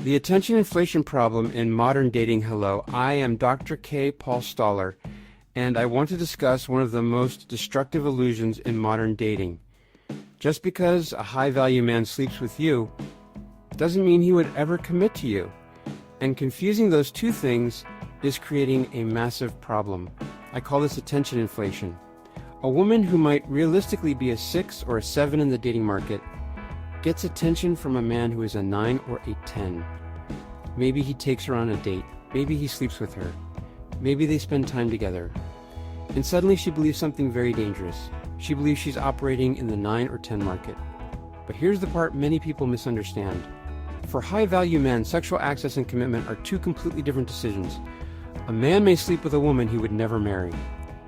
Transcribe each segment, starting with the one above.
The attention inflation problem in modern dating. Hello, I am Dr. K. Paul Stoller, and I want to discuss one of the most destructive illusions in modern dating. Just because a high-value man sleeps with you doesn't mean he would ever commit to you. And confusing those two things is creating a massive problem. I call this attention inflation. A woman who might realistically be a 6 or a 7 in the dating market gets attention from a man who is a 9 or a 10. Maybe he takes her on a date. Maybe he sleeps with her. Maybe they spend time together. And suddenly she believes something very dangerous. She believes she's operating in the 9 or 10 market. But here's the part many people misunderstand. For high-value men, sexual access and commitment are two completely different decisions. A man may sleep with a woman he would never marry.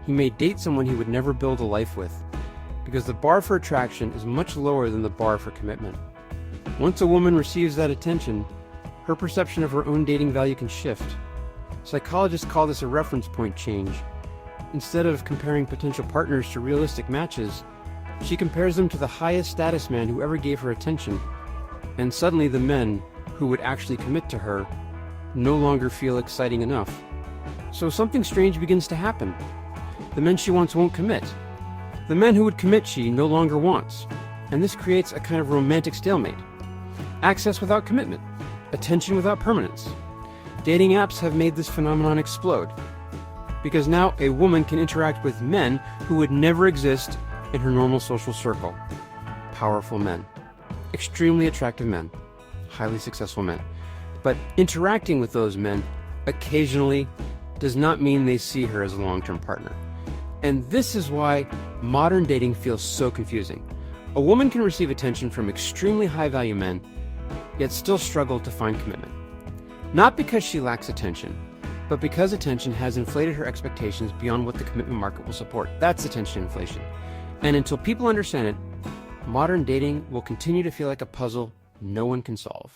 He may date someone he would never build a life with, because the bar for attraction is much lower than the bar for commitment. Once a woman receives that attention, her perception of her own dating value can shift. Psychologists call this a reference point change. Instead of comparing potential partners to realistic matches, she compares them to the highest status man who ever gave her attention, and suddenly the men who would actually commit to her no longer feel exciting enough. So something strange begins to happen. The men she wants won't commit. The men who would commit she no longer wants. And this creates a kind of romantic stalemate. Access without commitment. Attention without permanence. Dating apps have made this phenomenon explode. Because now a woman can interact with men who would never exist in her normal social circle. Powerful men. Extremely attractive men. Highly successful men. But interacting with those men occasionally does not mean they see her as a long-term partner. And this is why modern dating feels so confusing. A woman can receive attention from extremely high-value men, yet still struggle to find commitment. Not because she lacks attention, but because attention has inflated her expectations beyond what the commitment market will support. That's attention inflation. And until people understand it, modern dating will continue to feel like a puzzle no one can solve.